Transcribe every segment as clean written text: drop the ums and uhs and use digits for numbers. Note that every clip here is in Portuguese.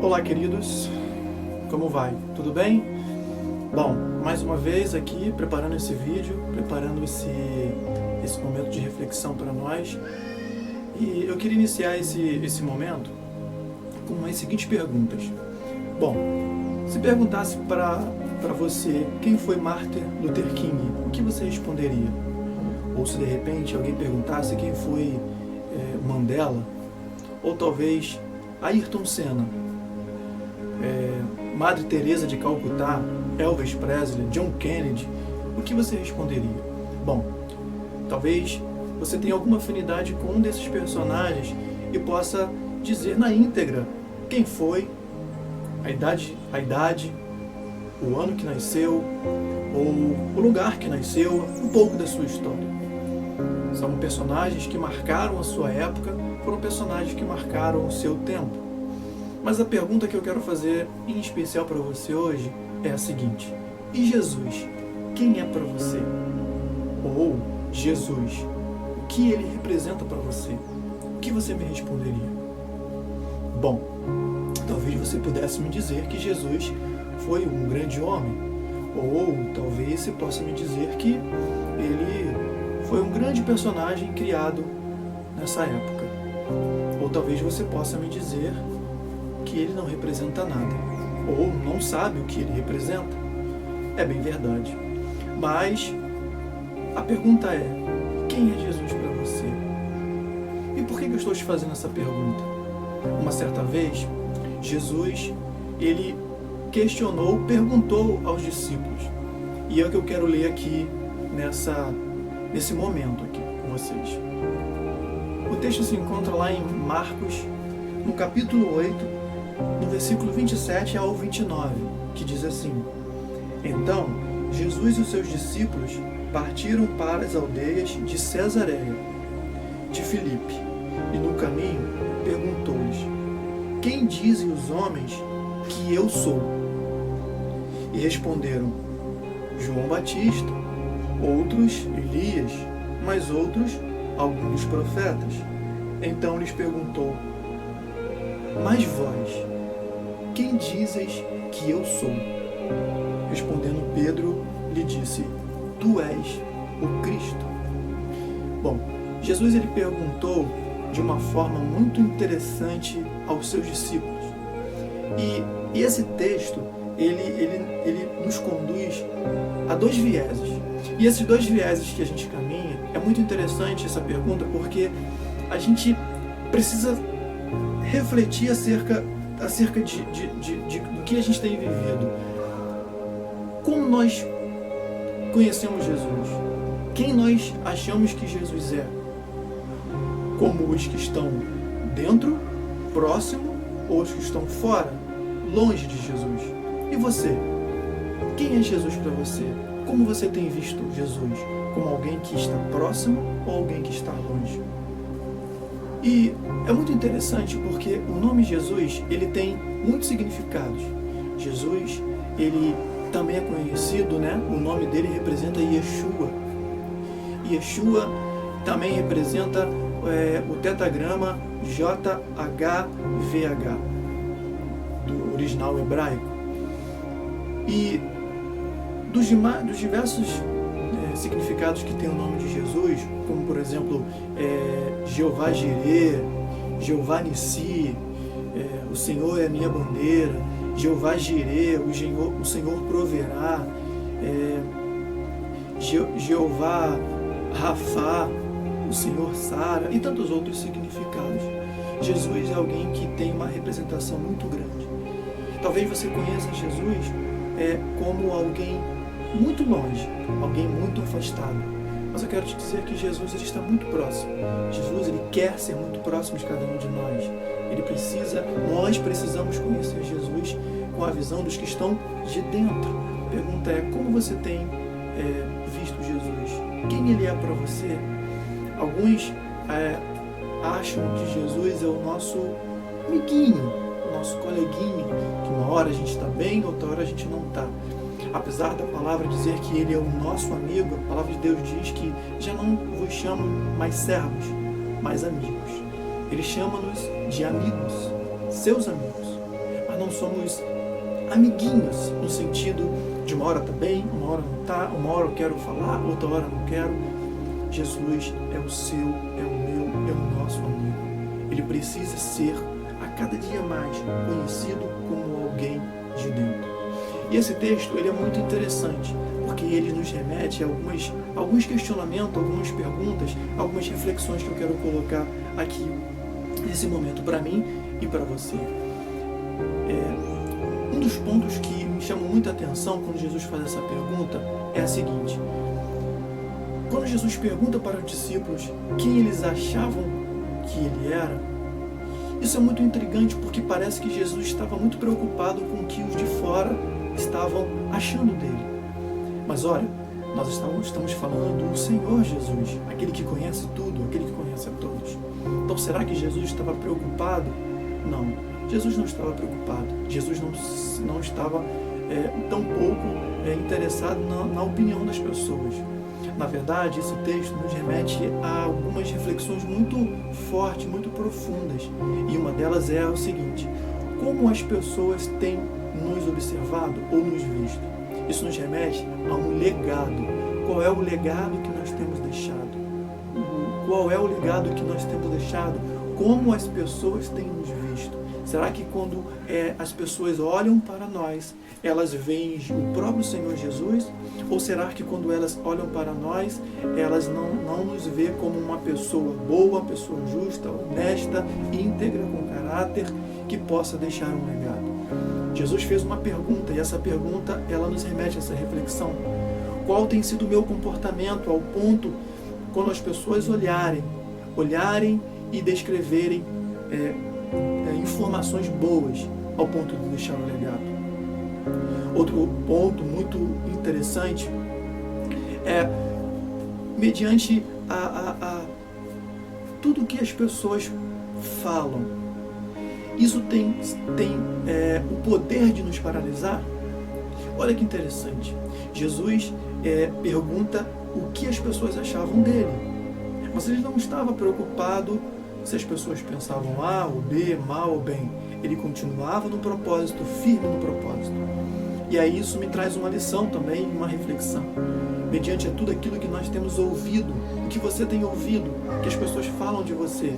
Olá, queridos, como vai? Tudo bem? Bom, mais uma vez aqui preparando esse vídeo, preparando esse momento de reflexão para nós. E eu queria iniciar esse momento com as seguintes perguntas. Bom, se perguntasse para você quem foi Martin Luther King, o que você responderia? Ou se de repente alguém perguntasse quem foi Mandela, ou talvez Ayrton Senna, Madre Teresa de Calcutá, Elvis Presley, John Kennedy, o que você responderia? Bom, talvez você tenha alguma afinidade com um desses personagens e possa dizer na íntegra quem foi, a idade, o ano que nasceu, ou o lugar que nasceu, um pouco da sua história. São personagens que marcaram a sua época, foram personagens que marcaram o seu tempo. Mas a pergunta que eu quero fazer em especial para você hoje é a seguinte: e Jesus, quem é para você? Ou Jesus, o que ele representa para você? O que você me responderia? Bom, talvez você pudesse me dizer que Jesus foi um grande homem, ou talvez você possa me dizer que ele foi um grande personagem criado nessa época. Ou talvez você possa me dizer que ele não representa nada, ou não sabe o que ele representa. É bem verdade. Mas a pergunta é: quem é Jesus para você? E por que eu estou te fazendo essa pergunta? Uma certa vez, Jesus, ele perguntou aos discípulos. E é o que eu quero ler aqui nesse momento aqui com vocês. O texto se encontra lá em Marcos, no capítulo 8, no versículo 27 ao 29, que diz assim: Então, Jesus e os seus discípulos partiram para as aldeias de Cesareia de Filipe, e no caminho perguntou-lhes: Quem dizem os homens que eu sou? E responderam: João Batista, outros Elias, mas outros alguns profetas. Então lhes perguntou: Mas vós, quem dizes que eu sou? Respondendo Pedro, lhe disse: Tu és o Cristo. Bom, Jesus ele perguntou de uma forma muito interessante aos seus discípulos. E esse texto, ele nos conduz a dois vieses. E esses dois vieses que a gente caminha, é muito interessante essa pergunta, porque a gente precisa refletir acerca do que a gente tem vivido. Como nós conhecemos Jesus? Quem nós achamos que Jesus é? Como os que estão dentro, próximo, ou os que estão fora, longe de Jesus? E você? Quem é Jesus para você? Como você tem visto Jesus? Como alguém que está próximo ou alguém que está longe? E é muito interessante porque o nome Jesus, ele tem muitos significados. Jesus, ele também é conhecido, né? O nome dele representa Yeshua. Yeshua também representa o tetragrama JHVH, do original hebraico. E dos diversos significados que tem o nome de Jesus, como por exemplo Jeová Jireh, Jeová Nissi, o Senhor é a minha bandeira, Jeová Jireh, o Senhor proverá, Jeová Rafá, o Senhor sara, e tantos outros significados. Jesus é alguém que tem uma representação muito grande. Talvez você conheça Jesus como alguém muito longe, alguém muito afastado. Mas eu quero te dizer que Jesus ele está muito próximo. Jesus ele quer ser muito próximo de cada um de nós. Nós precisamos conhecer Jesus com a visão dos que estão de dentro. A pergunta é: como você tem visto Jesus? Quem ele é para você? Alguns acham que Jesus é o nosso amiguinho, o nosso coleguinha, que uma hora a gente está bem, outra hora a gente não está. Apesar da palavra dizer que ele é o nosso amigo, a palavra de Deus diz que já não vos chama mais servos, mas amigos. Ele chama-nos de amigos, seus amigos. nós não somos amiguinhos, no sentido de uma hora tá bem, uma hora não tá, uma hora eu quero falar, outra hora não quero. Jesus é o seu, é o meu, é o nosso amigo. Ele precisa ser, a cada dia mais, conhecido como alguém de dentro. E esse texto, ele é muito interessante, porque ele nos remete a alguns questionamentos, algumas perguntas, algumas reflexões que eu quero colocar aqui nesse momento para mim e para você. Um dos pontos que me chamam muita atenção quando Jesus faz essa pergunta é a seguinte: quando Jesus pergunta para os discípulos quem eles achavam que ele era, isso é muito intrigante, porque parece que Jesus estava muito preocupado com o que os de fora estavam achando dele. Mas olha, nós estamos falando do Senhor Jesus, aquele que conhece tudo, aquele que conhece a todos. Então será que Jesus estava preocupado? Não, Jesus não estava preocupado. Jesus não estava tão pouco interessado na opinião das pessoas. Na verdade, esse texto nos remete a algumas reflexões muito fortes, muito profundas. E uma delas é o seguinte: como as pessoas têm nos observado ou nos visto? Isso nos remete a um legado. Qual é o legado que nós temos deixado? Qual é o legado que nós temos deixado? Como as pessoas têm nos visto? Será que quando as pessoas olham para nós, elas veem o próprio Senhor Jesus? Ou será que quando elas olham para nós, elas não nos vê como uma pessoa boa, uma pessoa justa, honesta, íntegra, com caráter, que possa deixar um legado? Jesus fez uma pergunta, e essa pergunta ela nos remete a essa reflexão. Qual tem sido o meu comportamento ao ponto, quando as pessoas olharem e descreverem informações boas, ao ponto de deixar um legado? Outro ponto muito interessante é, mediante tudo que as pessoas falam, isso tem o poder de nos paralisar? Olha que interessante. Jesus pergunta o que as pessoas achavam dele, mas ele não estava preocupado se as pessoas pensavam A ou B, mal ou bem. Ele continuava no propósito, firme no propósito. E aí isso me traz uma lição também, uma reflexão. Mediante a tudo aquilo que nós temos ouvido, o que você tem ouvido, que as pessoas falam de você,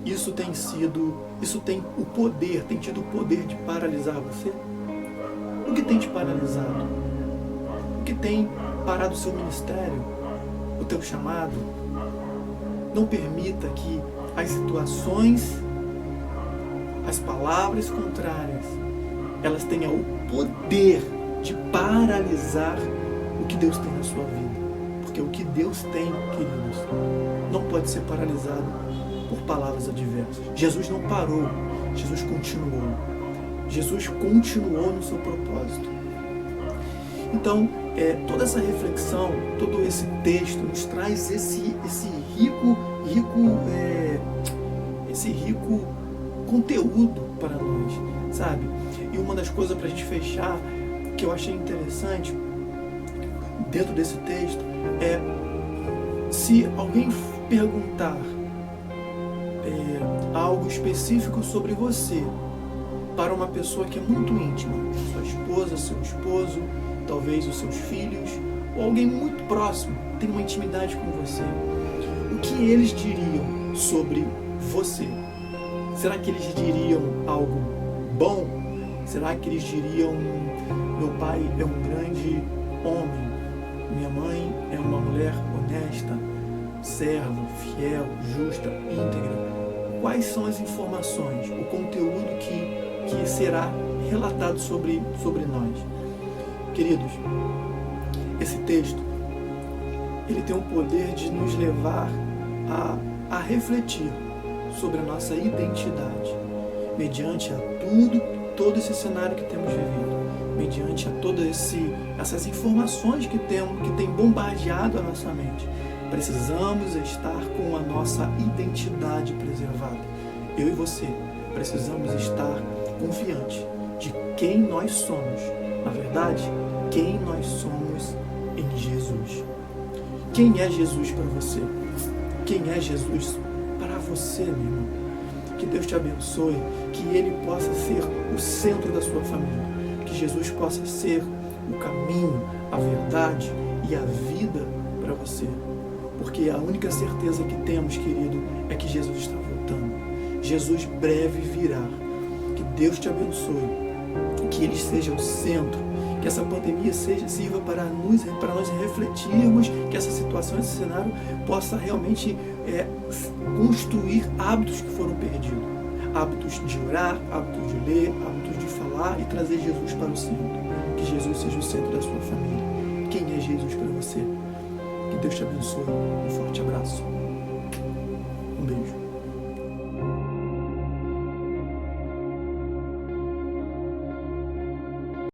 isso tem o poder, tem tido o poder de paralisar você? O que tem te paralisado? O que tem parado o seu ministério? O teu chamado? Não permita que as situações, as palavras contrárias, elas tenham o poder de paralisar o que Deus tem na sua vida. Porque o que Deus tem, queridos, não pode ser paralisado por palavras adversas. Jesus não parou, Jesus continuou. Jesus continuou no seu propósito. Então, toda essa reflexão, todo esse texto nos traz esse rico conteúdo para nós, sabe? E uma das coisas para a gente fechar, que eu achei interessante dentro desse texto, é se alguém perguntar algo específico sobre você para uma pessoa que é muito íntima, sua esposa, seu esposo, talvez os seus filhos, ou alguém muito próximo, tem uma intimidade com você, o que eles diriam sobre você? Será que eles diriam algo bom? Será que eles diriam: meu pai é um grande homem, minha mãe é uma mulher honesta, serva, fiel, justa, íntegra? Quais são as informações, o conteúdo que será relatado sobre nós? Queridos, esse texto, ele tem o poder de nos levar a refletir sobre a nossa identidade, mediante a todo esse cenário que temos vivido, mediante a todas essas informações que tem bombardeado a nossa mente. Precisamos estar com a nossa identidade preservada. Eu e você precisamos estar confiantes de quem nós somos. Na verdade, quem nós somos em Jesus. Quem é Jesus para você? Quem é Jesus para você, meu irmão? Que Deus te abençoe, que Ele possa ser o centro da sua família, que Jesus possa ser o caminho, a verdade e a vida para você. Porque a única certeza que temos, querido, é que Jesus está voltando. Jesus breve virá. Que Deus te abençoe, que Ele seja o centro, que essa pandemia sirva para nós refletirmos, que essa situação, esse cenário possa realmente construir hábitos que foram perdidos. Hábitos de orar, hábitos de ler, hábitos de falar e trazer Jesus para o centro. Que Jesus seja o centro da sua família. Quem é Jesus para você? Que Deus te abençoe. Um forte abraço. Um beijo.